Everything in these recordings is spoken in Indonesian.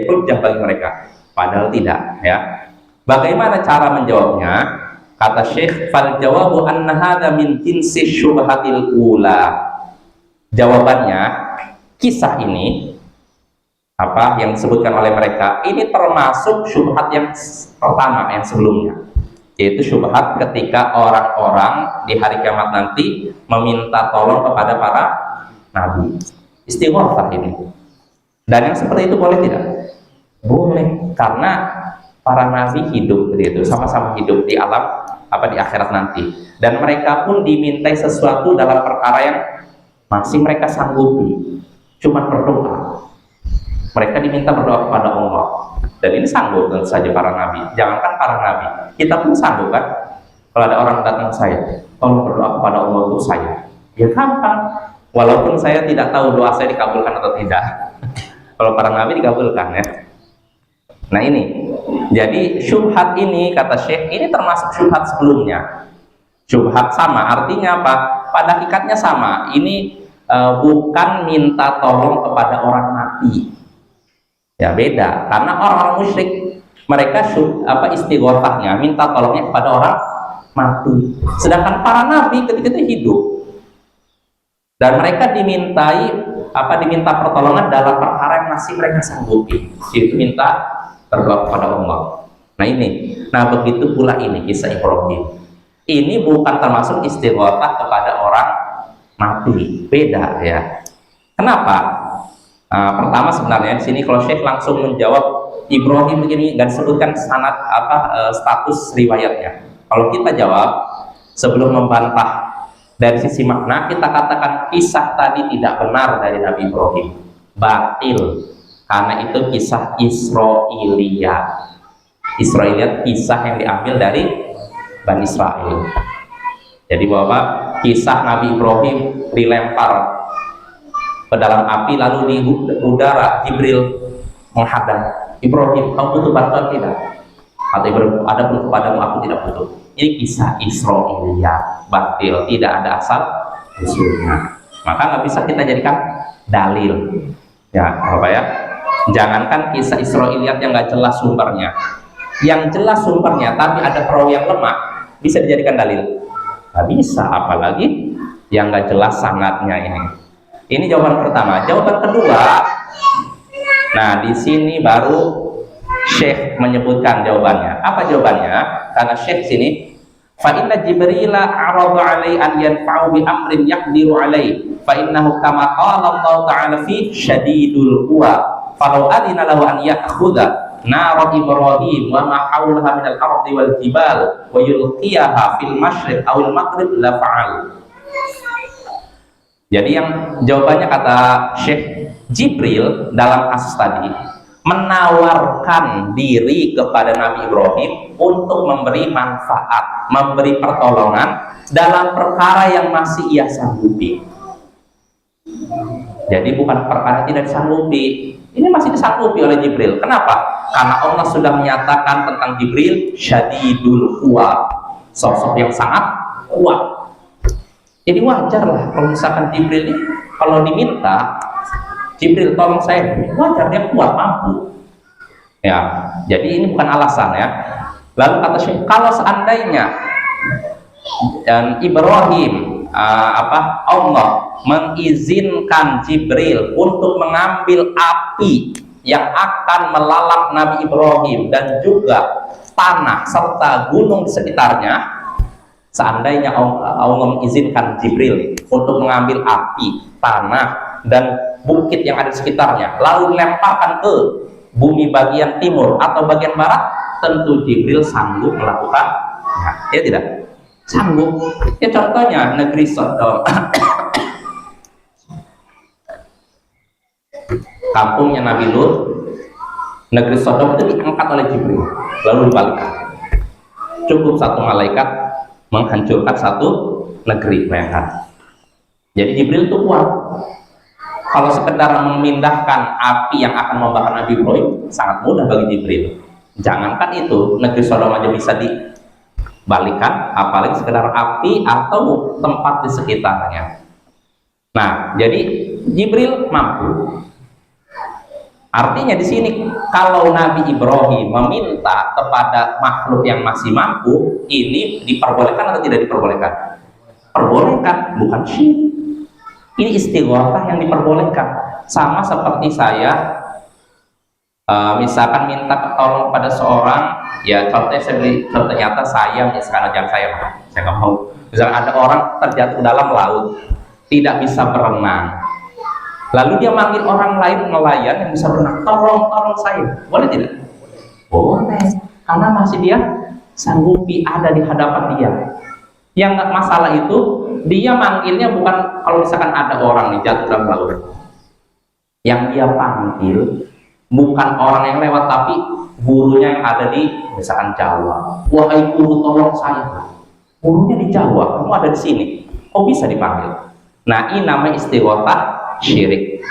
menjadi hujjah bagi mereka. Padahal tidak, ya. Bagaimana cara menjawabnya? Kata Syekh, fal jawabu anna hadza min jinsi syubhatil ula. Jawabannya, kisah ini apa yang disebutkan oleh mereka ini termasuk syubhat yang pertama, yang sebelumnya, yaitu syubhat ketika orang-orang di hari kiamat nanti meminta tolong kepada para nabi. Istighatsah ini. Dan yang seperti itu boleh tidak? Boleh, karena para nabi hidup itu sama-sama hidup di alam di akhirat nanti, dan mereka pun dimintai sesuatu dalam perkara yang masih mereka sanggupi, cuma berdoa. Mereka diminta berdoa kepada Allah, dan ini sanggup tentu saja para nabi. Jangankan para nabi, kita pun sanggup kan? Kalau ada orang datang saya, tolong berdoa kepada Allah untuk saya, ya gampang. Walaupun saya tidak tahu doa saya dikabulkan atau tidak. Kalau para nabi dikabulkan, ya. Nah ini, jadi syubhat ini kata Syekh ini termasuk syubhat sebelumnya. Syubhat sama, artinya apa? Pada hakikatnya sama. Ini bukan minta tolong kepada orang mati. Ya beda, karena orang-orang musyrik mereka istighatsahnya minta tolongnya kepada orang mati. Sedangkan para nabi ketika itu hidup. Dan mereka diminta pertolongan dalam perkara yang masih mereka sanggupi, yaitu minta berdoa kepada Allah. Nah ini, begitu pula ini kisah Ibrahim. Ini bukan termasuk istighatsah kepada orang mati, beda ya. Kenapa? Pertama sebenarnya di sini kalau Syekh langsung menjawab Ibrahim begini, nggak disebutkan sanad status riwayatnya. Kalau kita jawab sebelum membantah dari sisi makna, kita katakan kisah tadi tidak benar dari Nabi Ibrahim, batil. Karena itu kisah Israiliyat. Israiliyat kisah yang diambil dari Bani Israel. Jadi bahwa kisah Nabi Ibrahim dilempar ke dalam api lalu di udara Jibril menghadang Ibrahim, kau butuh bantuan tidak? Kata Ibrahim, ada pun kepadamu aku tidak butuh. Ini kisah Israiliyat, batil, tidak ada asal usulnya. Maka nggak bisa kita jadikan dalil. Ya, apa ya? Jangankan kisah Israiliyat yang nggak jelas sumbernya, yang jelas sumbernya tapi ada perawi yang lemah, bisa dijadikan dalil? Nggak bisa, apalagi yang nggak jelas sanadnya ini. Ini jawaban pertama. Jawaban kedua, nah di sini baru Syekh menyebutkan jawabannya. Apa jawabannya? Karena Syekh sini, fa inna Jibrila arada alai an yanfa'u bi amrin yaqdiru alai, fa innahu kama qala Allah ta'ala fi syadidul quwa. Falau adina lahu an ya'khudha nara Ibrahim wa ma hawlaha min al-ardi wal jibal wa yulqiyaha fil masyriq aw al-maghrib la fa'al. Jadi yang jawabannya kata Syekh, Jibril dalam kasus tadi menawarkan diri kepada Nabi Ibrahim untuk memberi manfaat, memberi pertolongan dalam perkara yang masih ia sanggupi. Jadi bukan perkara tidak disanggupi, ini masih disanggupi oleh Jibril. Kenapa? Karena Allah sudah menyatakan tentang Jibril syadidul quwa, sosok yang sangat kuat. Jadi wajar lah kalau misalkan Jibril ini kalau diminta, Jibril tolong saya, wajar dia kuat, mampu. Ya, jadi ini bukan alasan ya. Lalu kata Syekh, kalau seandainya dan Ibrahim Allah mengizinkan Jibril untuk mengambil api yang akan melalap Nabi Ibrahim dan juga tanah serta gunung di sekitarnya, seandainya Allah mengizinkan Jibril untuk mengambil api, tanah dan bukit yang ada di sekitarnya lalu dilemparkan ke bumi bagian timur atau bagian barat, tentu Jibril sanggup melakukan, ya tidak? Sanggup. Ya contohnya negeri Sodom. Kampungnya Nabi Lut, negeri Sodom itu diangkat oleh Jibril lalu dibalikkan. Cukup satu malaikat menghancurkan satu negeri, bayangkan. Jadi Jibril itu kuat. Kalau sekedar memindahkan api yang akan membakar Nabi Ibrahim sangat mudah bagi Jibril. Jangankan itu, negeri Sodom aja bisa dibalikan, apalagi sekedar api atau tempat di sekitarnya. Nah, jadi Jibril mampu. Artinya di sini kalau Nabi Ibrahim meminta kepada makhluk yang masih mampu, ini diperbolehkan atau tidak diperbolehkan? Perbolehkan, bukan syirik. Ini istighatsah yang diperbolehkan. Sama seperti saya misalkan minta tolong pada seorang, ya contohnya ternyata saya misalkan ajak saya nggak mau. Misalkan ada orang terjatuh dalam laut, tidak bisa berenang. Lalu dia manggil orang lain nelayan yang bisa berenang, tolong saya, boleh tidak? Boleh, karena masih dia sanggupi ada di hadapan dia. Yang nggak masalah itu dia manggilnya bukan kalau misalkan ada orang nih jatuh dalam laut, yang dia panggil bukan orang yang lewat tapi gurunya yang ada di misalkan Jawa. Wahai guru tolong saya, gurunya di Jawa, kamu ada di sini, kok bisa dipanggil? Nah ini namanya istighatsah syirik.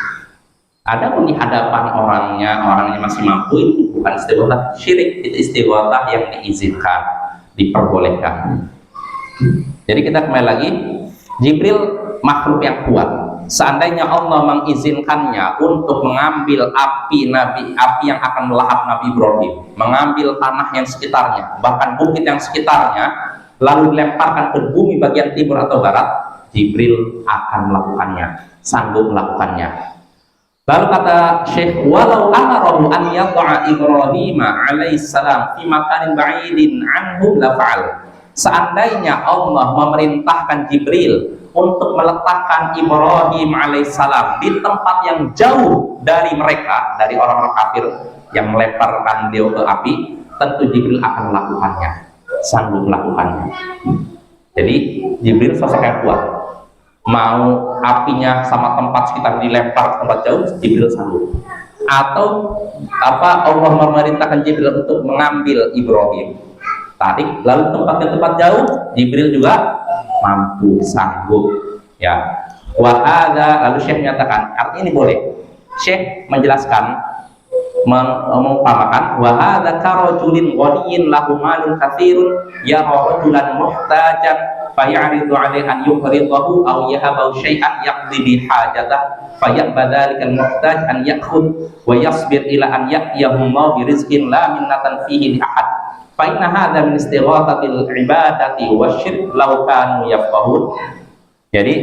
Adapun di hadapan orangnya masih mampu, itu bukan istighatsah syirik, itu istighatsah yang diizinkan, diperbolehkan. Jadi kita kembali lagi, Jibril makhluk yang kuat. Seandainya Allah mengizinkannya untuk mengambil api yang akan melahap Nabi Ibrahim, mengambil tanah yang sekitarnya, bahkan bukit yang sekitarnya, lalu dilemparkan ke bumi bagian timur atau barat, Jibril akan melakukannya, sanggup melakukannya. Lalu kata Syekh, walau amarahu an yad'a Ibrahim alaihissalam fi makanin ba'idin anhum la fa'al. Seandainya Allah memerintahkan Jibril untuk meletakkan Ibrahim alaihissalam di tempat yang jauh dari mereka, dari orang-orang kafir yang melemparkan dia ke api, tentu Jibril akan melakukannya, sanggup melakukannya. Jadi Jibril sosok yang kuat. Mau apinya sama tempat sekitar dilempar ke tempat jauh, Jibril sanggup. Atau Allah memerintahkan Jibril untuk mengambil Ibrahim, tarik, lalu tempat jauh, Jibril juga mampu, sanggup, ya. Wahada, lalu Syekh menyatakan, artinya ini boleh. Syekh menjelaskan, mengumpamakan, wahada karojulin wadiyin lahu malun kathirun ya rajulan muhtajan fayaridu alaihi an yuqridahu aw yahabu syai'an yaqdi bi hajatah fayabadalika al-muhtaj an yakhud wa yasbir ila an ya'tiyahu Allah bi rizqin la minnatan fihi li ahad fa inna hadha min istighatsatil ibadati wasyirk law kanu yafqahun. Jadi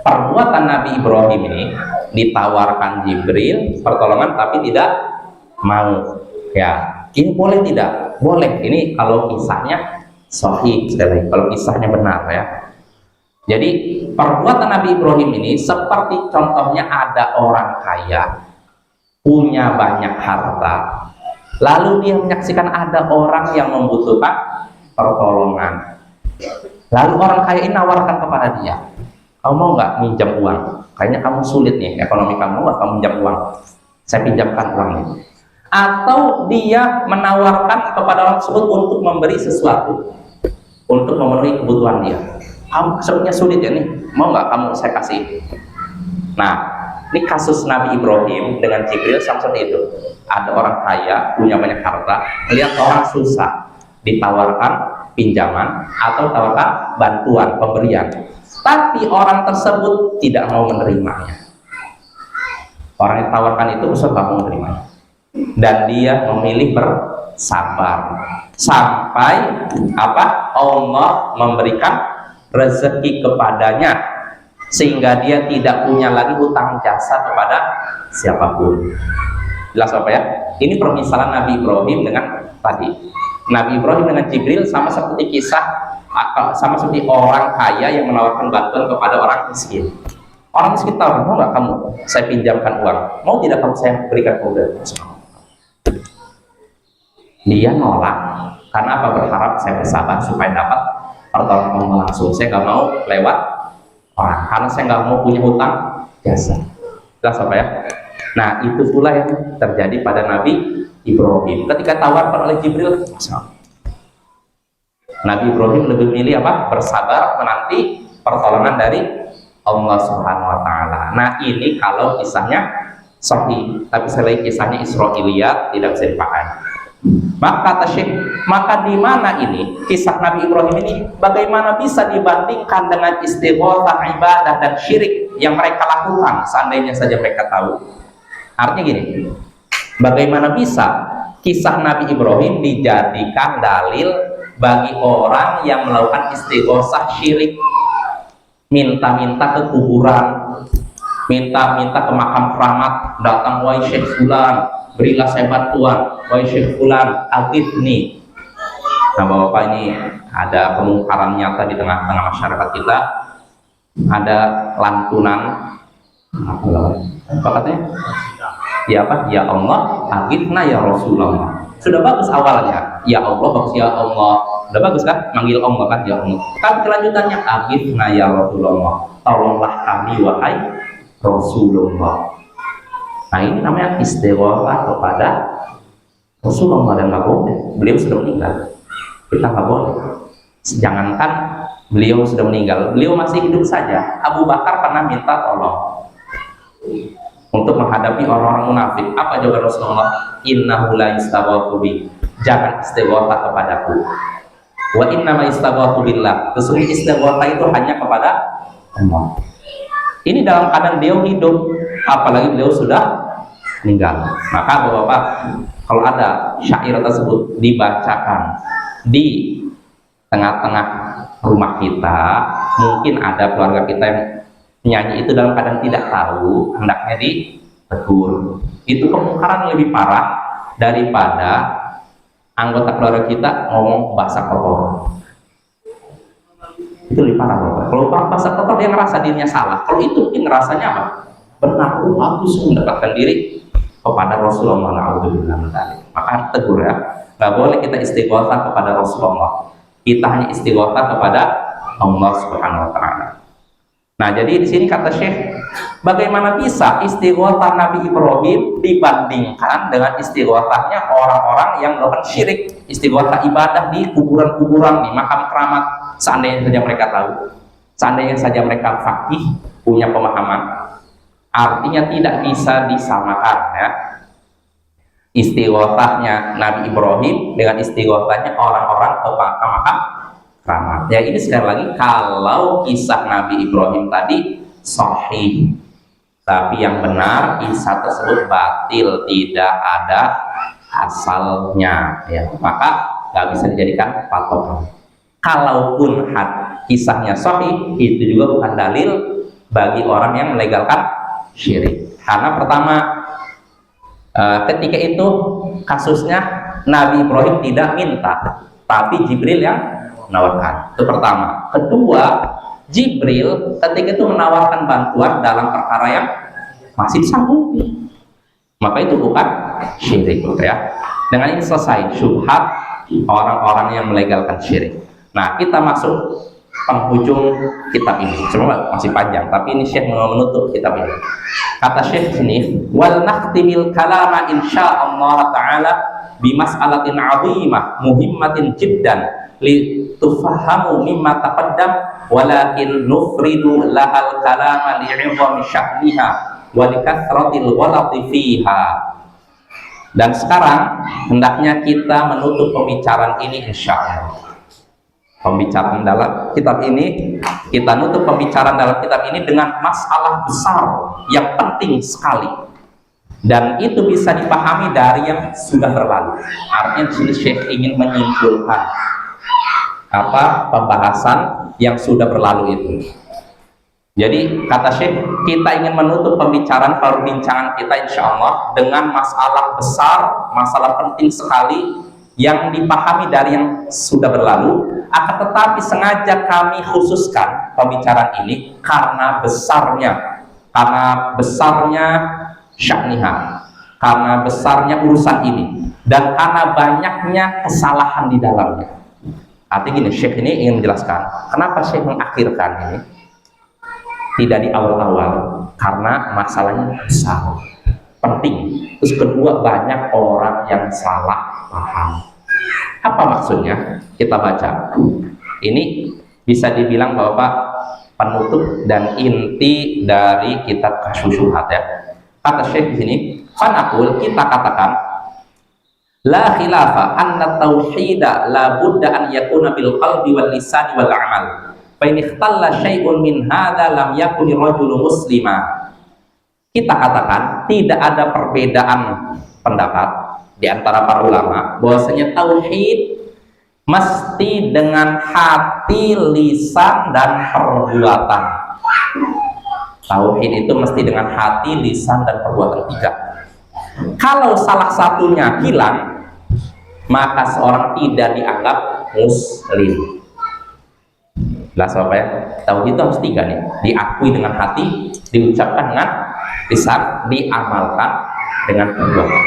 perbuatan Nabi Ibrahim ini ditawarkan Jibril pertolongan tapi tidak mau, ya. Ini boleh tidak? Boleh. Ini kalau kisahnya sahih, kalau kisahnya benar, ya. Jadi perbuatan Nabi Ibrahim ini seperti contohnya ada orang kaya punya banyak harta, lalu dia menyaksikan ada orang yang membutuhkan pertolongan, lalu orang kaya ini nawarkan kepada dia, kamu mau nggak minjam uang? Kayaknya kamu sulit nih ekonomi kamu, nggak kamu minjam uang, saya pinjamkan uangnya. Atau dia menawarkan kepada orang tersebut untuk memberi sesuatu, untuk memenuhi kebutuhan dia. Kamu sebenarnya sulit ya nih, mau nggak kamu saya kasih? Nah, ini kasus Nabi Ibrahim dengan Jibril sama seperti itu. Ada orang kaya punya banyak harta, melihat orang susah, ditawarkan pinjaman atau tawarkan bantuan pemberian. Tapi orang tersebut tidak mau menerimanya. Orang yang ditawarkan itu besar tidak mau menerimanya, dan dia memilih bersabar sampai Allah memberikan rezeki kepadanya sehingga dia tidak punya lagi hutang jasa kepada siapapun. Jelas ya? Ini permisalan Nabi Ibrahim dengan tadi. Nabi Ibrahim dengan Jibril sama seperti kisah, sama seperti orang kaya yang menawarkan bantuan kepada orang miskin. Orang miskin tahu, mau nggak kamu saya pinjamkan uang? Mau tidak kamu saya berikan kemudahan? Dia nolak karena apa? Berharap saya bersabar supaya dapat pertolongan Allah langsung. Saya nggak mau lewat orang karena saya nggak mau punya hutang jasa. Jelas apa ya? Nah itu pula yang terjadi pada Nabi Ibrahim ketika tawarkan oleh Jibril. Nabi Ibrahim lebih milih apa? Bersabar menanti pertolongan dari Allah Subhanahu wa taala. Nah, ini kalau kisahnya sahih, tapi selain kisahnya Israiliyat tidak bisa dipakai. Maka kata Syekh, maka di mana ini kisah Nabi Ibrahim ini bagaimana bisa dibandingkan dengan istighatsah, ibadah dan syirik yang mereka lakukan seandainya saja mereka tahu? Artinya gini, bagaimana bisa kisah Nabi Ibrahim dijadikan dalil bagi orang yang melakukan istighosah syirik, minta-minta ke kuburan, minta-minta ke makam keramat, datang wahai Syekh Fulan, berilah saya bantuan, wahai Syekh Fulan, aghithni. Nah, Bapak ini ada kemungkaran nyata di tengah-tengah masyarakat kita, ada lantunan apa katanya? Ya apa? Ya Allah, aghithna ya Rasulullah. Sudah bagus awalnya, ya Allah, bagus ya Allah. Udah bagus kan? Manggil Allah kan, ya Allah. Tapi kelanjutannya, aghithna ya Rasulullah. Tolonglah kami wahai Rasulullah. Nah, ini namanya istighosah kepada Rasulullah, dan nggak boleh. Beliau sudah meninggal. Kita nggak boleh. Jangankan beliau sudah meninggal, beliau masih hidup saja. Abu Bakar pernah minta tolong untuk menghadapi orang-orang munafik. Apa jawaban Rasulullah? Innahu la yastaghatsu bi. Jangan istighosah kepadaku. Wa innama yastaghatsu billah. Sesungguhnya istighosah itu hanya kepada Allah. Ini dalam keadaan beliau hidup, apalagi beliau sudah meninggal. Maka Bapak, kalau ada syair tersebut dibacakan di tengah-tengah rumah kita, mungkin ada keluarga kita yang nyanyi itu dalam keadaan tidak tahu, hendaknya ditegur. Itu kemungkaran lebih parah daripada anggota keluarga kita ngomong bahasa kotor. Itu lebih parah, Bapak. Kalau bahasa kotor dia ngerasa dirinya salah, kalau itu mungkin ngerasanya apa? Benar, aku mendekatkan diri kepada Rasulullah. Maka tegur ya, nggak boleh kita istighosah kepada Rasulullah. Kita hanya istighosah kepada Allah Subhanahu Wa Taala. Nah, jadi di sini kata Syekh, bagaimana bisa istighosah Nabi Ibrahim dibandingkan dengan istighosahnya orang-orang yang melakukan syirik, istighosah ibadah di kuburan-kuburan, di makam keramat. Seandainya saja mereka tahu, seandainya saja mereka faqih, punya pemahaman, artinya tidak bisa disamakan ya. Istighosahnya Nabi Ibrahim dengan istighosahnya orang-orang ke makam keramat. Ya, ini sekali lagi kalau kisah Nabi Ibrahim tadi sahih, tapi yang benar kisah tersebut batil, tidak ada asalnya ya, maka nggak bisa dijadikan patokan. Kalaupun kisahnya sahih, itu juga bukan dalil bagi orang yang melegalkan syirik. Karena pertama, ketika itu kasusnya Nabi Ibrahim tidak minta, tapi Jibril yang menawarkan. Itu pertama. Kedua, Jibril ketika itu menawarkan bantuan dalam perkara yang masih disanggupi, maka itu bukan syirik ya. Dengan ini selesai syubhat orang-orang yang melegalkan syirik. Nah, kita masuk penghujung kitab ini. Cuma masih panjang, tapi ini Syekh menutup kitab ini. Kata Syekh sini, wal nakhtimil kalama insyaallah taala bi mas'alatin 'azimah muhimmatin jiddan li tufahamu mimma taqaddam walakin nufridu lahal kalama li'idhami sya'niha wa likathratil ghalati fiha. Dan sekarang hendaknya kita menutup pembicaraan ini insyaallah. Pembicaraan dalam kitab ini, kita nutup pembicaraan dalam kitab ini dengan masalah besar yang penting sekali, dan itu bisa dipahami dari yang sudah berlalu. Artinya Syekh ingin menyimpulkan apa pembahasan yang sudah berlalu itu. Jadi kata Syekh, kita ingin menutup pembicaraan perbincangan kita insyaallah dengan masalah besar, masalah penting sekali yang dipahami dari yang sudah berlalu. Akan tetapi sengaja kami khususkan pembicaraan ini karena besarnya sya'niha, karena besarnya urusan ini, dan karena banyaknya kesalahan di dalamnya. Artinya gini, Syekh ini ingin menjelaskan kenapa Syekh mengakhirkan ini tidak di awal-awal, karena masalahnya besar, penting. Terus kedua, banyak orang yang salah paham. Apa maksudnya? Kita baca. Ini bisa dibilang bahwa penutup dan inti dari kitab Kasyfus Syubhat ya. Kata Syekh di sini, fanaqul, kita katakan, la khilafa anna tauhida la budda an yakuna bil qalbi wal lisani wal amal. Fa in ikhtalla syai'un min hadza lam yakun rajulu muslima. kita katakan tidak ada perbedaan pendapat di antara para ulama bahwasanya tauhid mesti dengan hati, lisan, dan perbuatan. Tauhid itu mesti dengan hati, lisan, dan perbuatan 3. Kalau salah satunya hilang, maka seorang tidak dianggap muslim. Jelas apa ya? Tauhid itu harus 3 nih, diakui dengan hati, diucapkan dengan lisan, diamalkan dengan perbuatan.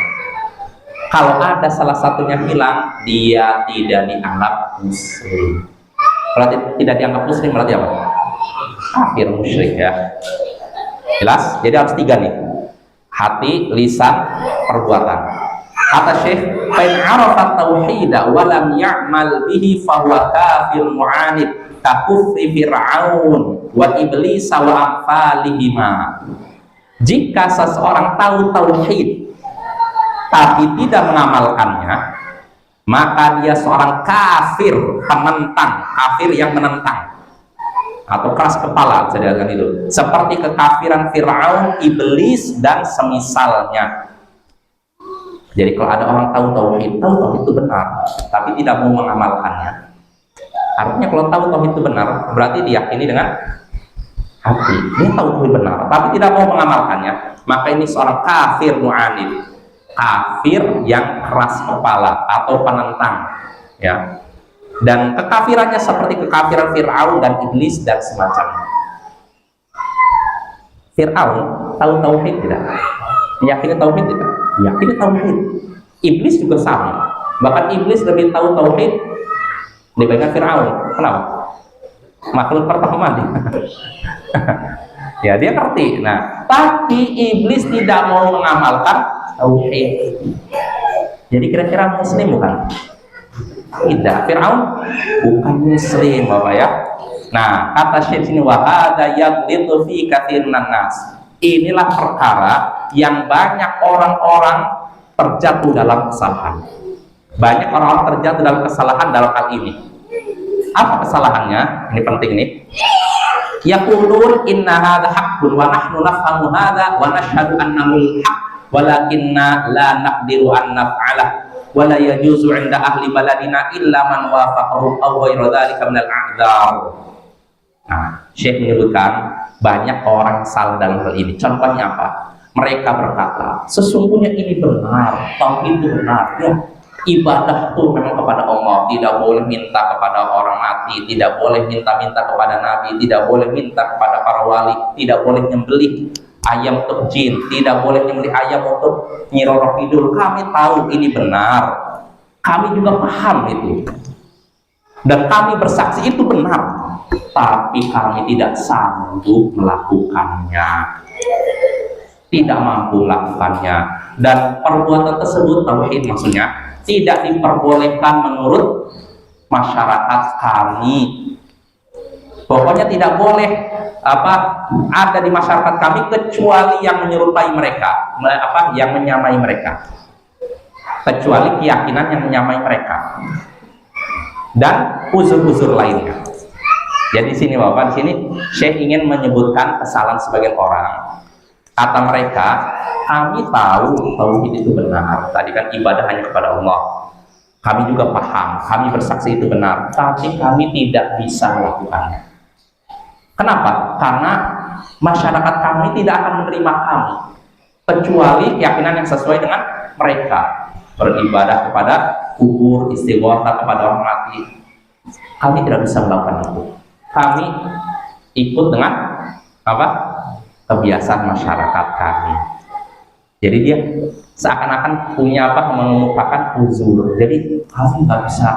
Kalau ada salah satunya hilang, dia tidak dianggap muslim. Kalau tidak dianggap muslim berarti apa? Kafir, musyrik ya. Jelas? Jadi harus 3 nih, hati, lisan, perbuatan. Kata Syekh, "Fa in 'arafa tauhida wa lam ya'mal bihi fa huwa kafir mu'anid ka kufri Fir'aun wa iblis wa amsalihima." Jika seseorang tahu tauhid tapi tidak mengamalkannya, maka dia seorang kafir penentang, kafir yang menentang atau keras kepala, saya katakan itu, seperti kekafiran Fir'aun, iblis, dan semisalnya. Jadi kalau ada orang tahu tauhid itu benar, tapi tidak mau mengamalkannya, artinya kalau tahu tauhid itu benar, berarti diyakini dengan hati, dia tahu tauhid benar, tapi tidak mau mengamalkannya, maka ini seorang kafir mu'anid, kafir yang keras kepala atau penentang, ya. Dan kekafirannya seperti kekafiran Fir'aun dan iblis dan semacamnya. Fir'aun tahu tauhid tidak? Meyakini tauhid tidak? Meyakini tauhid. Iblis juga sama. Bahkan iblis lebih tahu tauhid dibandingkan Fir'aun. Kenapa? Makhluk pertama dia. Ya, dia ngerti. Nah, tapi iblis tidak mau mengamalkan tauhid. Jadi kira-kira muslim bukan? Tidak. Fir'aun bukan muslim, Bapak ya. Nah, kata Syekh sini, wa hadza yaghlitu fi katsirin nas. Inilah perkara yang banyak orang-orang terjatuh dalam kesalahan. Banyak orang-orang terjatuh dalam kesalahan dalam hal ini. Apa kesalahannya? Ini penting nih. Yaqulun inna hadza haqqun wa nahnu nafhamu hadza wa nashhadu annahu haqq walakinna la naqdiru an naf'alah wa la yajuzu 'inda ahli baladina illa man wafaqahu aw ghayra dzalika minal a'dzar. Nah, Syekh menyebutkan banyak orang salah dalam hal ini. Contohnya apa? Mereka berkata, sesungguhnya ini benar, tauhid itu benar, ya. Ibadah itu memang kepada Allah, tidak boleh minta kepada orang mati, tidak boleh minta-minta kepada Nabi, tidak boleh minta kepada para wali, tidak boleh nyembelih ayam untuk jin, tidak boleh nyembelih ayam untuk Nyi Roro Kidul. Kami tahu ini benar, kami juga paham itu, dan kami bersaksi itu benar, tapi kami tidak sanggup melakukannya, tidak mampu melakukannya, dan perbuatan tersebut tauhid maksudnya tidak diperbolehkan menurut masyarakat kami. Pokoknya tidak boleh ada di masyarakat kami kecuali yang menyerupai mereka, yang menyamai mereka, kecuali keyakinan yang menyamai mereka dan uzur-uzur lainnya. Jadi sini Bapak, di sini Syekh ingin menyebutkan kesalahan sebagian orang. Kata mereka, kami tahu tauhid itu benar. Tadi kan ibadah hanya kepada Allah. Kami juga paham, kami bersaksi itu benar, tapi kami tidak bisa melakukannya. Kenapa? Karena masyarakat kami tidak akan menerima kami kecuali keyakinan yang sesuai dengan mereka, beribadah kepada kubur, istighotsah kepada orang mati. Kami tidak bisa melakukan itu. Kami ikut dengan kebiasaan masyarakat kami. Jadi dia seakan-akan punya mengemukakan uzur. Jadi kami nggak bisa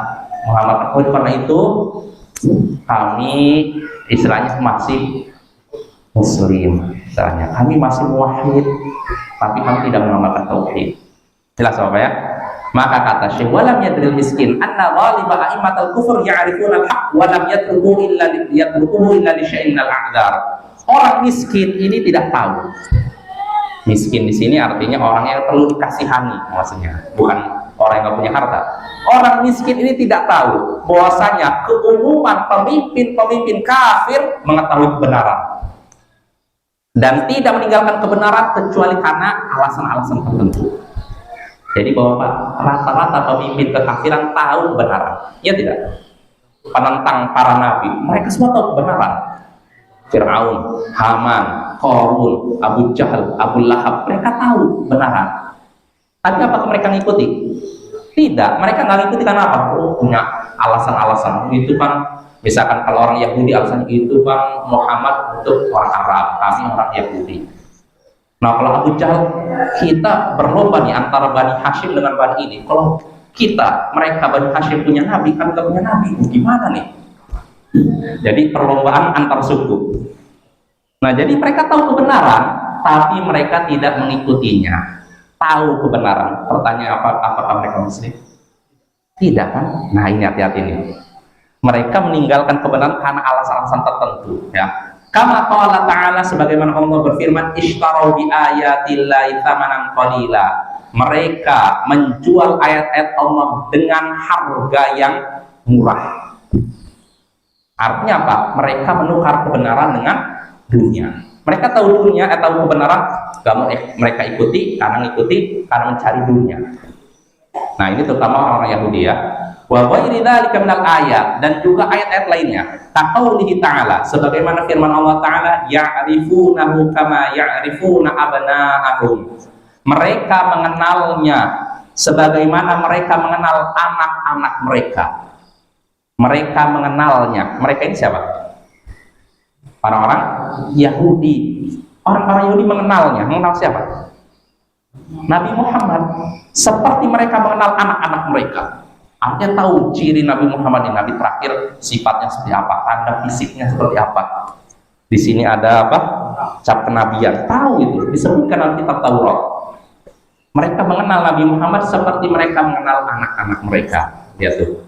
mengamalkan. Karena itu kami istilahnya masih muslim, istilahnya kami masih muwahhid, tapi kami tidak mengamalkan tauhid. Jelas apa ya? Maka kata Syekh, walam yadril miskin anna ghaliba a'immatal kufur ya'rifuna al-haq wa lam yatrukuhu illa li syai'in al-a'dzar. Orang miskin ini tidak tahu. Miskin di sini artinya orang yang perlu dikasihani, maksudnya bukan orang yang nggak punya harta. Orang miskin ini tidak tahu bahwasanya keumuman pemimpin kafir mengetahui kebenaran. dan tidak meninggalkan kebenaran kecuali karena alasan-alasan tertentu. Jadi bahwa rata-rata pemimpin kekafiran tahu kebenaran, ya tidak? Penentang para nabi, mereka semua tahu kebenaran. Fir'aun, Haman, Qarun, Abu Jahal, Abu Lahab, mereka tahu kebenaran. Tapi apakah mereka ngikuti? Tidak, mereka nggak ngikuti karena apa? Oh, punya alasan-alasan. Itu kan, misalkan kalau orang Yahudi alasan itu bang Muhammad untuk orang Arab, kami orang Yahudi. Nah kalau Abu Jahal, kita berlomba nih antara Bani Hashim dengan Bani ini. Kalau kita, mereka Bani Hashim punya nabi, kami nggak punya nabi, gimana nih? Jadi perlombaan antar suku. Nah jadi mereka tahu kebenaran, tapi mereka tidak mengikutinya. Tahu kebenaran. Pertanyaan apakah mereka muslim? Tidak kan? Nah ini hati-hati nih. Mereka meninggalkan kebenaran karena alasan-alasan tertentu. Ya. Kama qala ta'ala, sebagaimana Allah berfirman, ishtarau bi ayatillahi tsamanan qalila. Mereka menjual ayat-ayat Allah dengan harga yang murah. Artinya apa? Mereka menukar kebenaran dengan dunia. Mereka tahu dunia, tahu kebenaran, gak mau mereka ikuti karena mencari dunia. Nah ini terutama orang-orang Yahudi ya. Wa ghairi dzalika minal ayat, dan juga ayat-ayat lainnya. Kaqaulihi ta'ala, sebagaimana firman Allah Ta'ala, ya'rifunahu kama ya'rifuna abna'ahum. Mereka mengenalnya sebagaimana mereka mengenal anak-anak mereka. Mereka mengenalnya. Mereka ini siapa? Orang-orang Yahudi. Orang-orang Yahudi mengenalnya. Mengenal siapa? Nabi Muhammad. Seperti mereka mengenal anak-anak mereka. Artinya tahu ciri Nabi Muhammad ini, Nabi terakhir, sifatnya seperti apa, tanda fisiknya seperti apa. Di sini ada apa? Cap kenabian. Tahu itu, disebutkan dalam kitab Taurat. Mereka mengenal Nabi Muhammad seperti mereka mengenal anak-anak mereka. Ya tuh.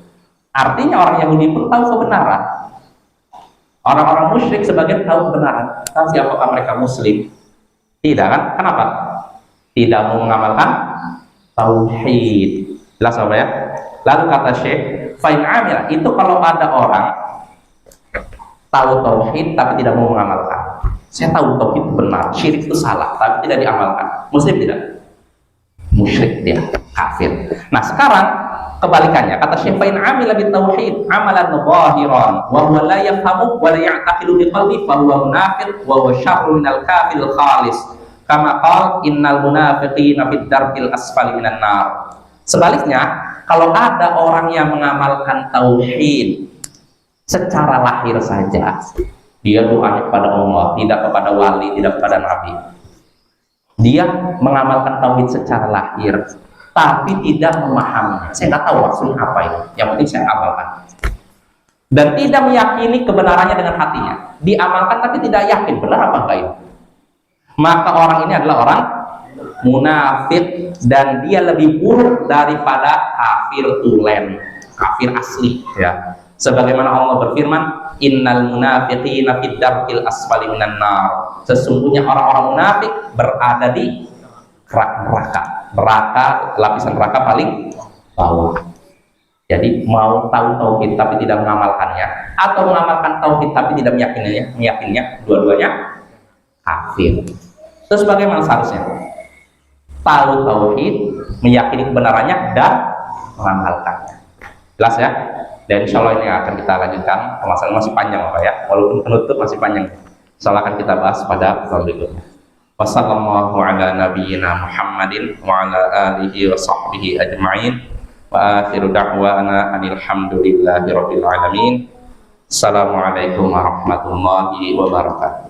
Artinya orang Yahudi pun tahu kebenaran. Orang-orang musyrik sebagian tahu kebenaran. Tapi apakah mereka muslim? Tidak kan? Kenapa? Tidak mau mengamalkan tauhid. Jelas apa ya? Lalu kata Syekh, fa'in amila, itu kalau ada orang tahu tauhid tapi tidak mau mengamalkan. Saya tahu tauhid itu benar, syirik itu salah, tapi tidak diamalkan. Muslim tidak? Musyrik dia, kafir. Nah sekarang kebalikannya, kata Syekh, fa'in amila bitauhid amalan zahiran wa huwa la yafhamu wa la ya'taqidu biqalbi fa huwa munafiq wa huwa syarrun minal kafiril khalis. Kama qala innal munafiqina fid darkil asfali minan nar. Sebaliknya, kalau ada orang yang mengamalkan tauhid secara lahir saja, dia doanya kepada Allah, tidak kepada wali, tidak kepada nabi. Dia mengamalkan tauhid secara lahir, tapi tidak memahaminya. Saya nggak tahu maksudnya apa ini. Yang penting saya amalkan. Dan tidak meyakini kebenarannya dengan hatinya. Diamalkan tapi tidak yakin benar apa enggak ini. Maka orang ini adalah orang munafik, dan dia lebih buruk daripada kafir tulen, kafir asli ya. Sebagaimana Allah berfirman, innal munafiqina fid darkil asfali minan nar. Sesungguhnya orang-orang munafik berada di neraka, lapisan neraka paling bawah. Jadi mau tahu tauhid tapi tidak mengamalkannya, atau mengamalkan tauhid tapi tidak meyakininya, dua-duanya kafir. Terus bagaimana seharusnya? Tahu tauhid, meyakini kebenarannya, dan mengamalkannya. Jelas ya? Dan insya Allah ini akan kita lanjutkan. Pembahasan masih panjang Bapak ya, walaupun penutup masih panjang. Insya Allah akan kita bahas pada pertemuan berikutnya. Wassalamualaikum ala nabiyyina Muhammadin wa ala alihi wa sahbihi ajma'in. Wa akhiru da'wana alhamdulillahi rabbil alamin. Assalamualaikum warahmatullahi wabarakatuh.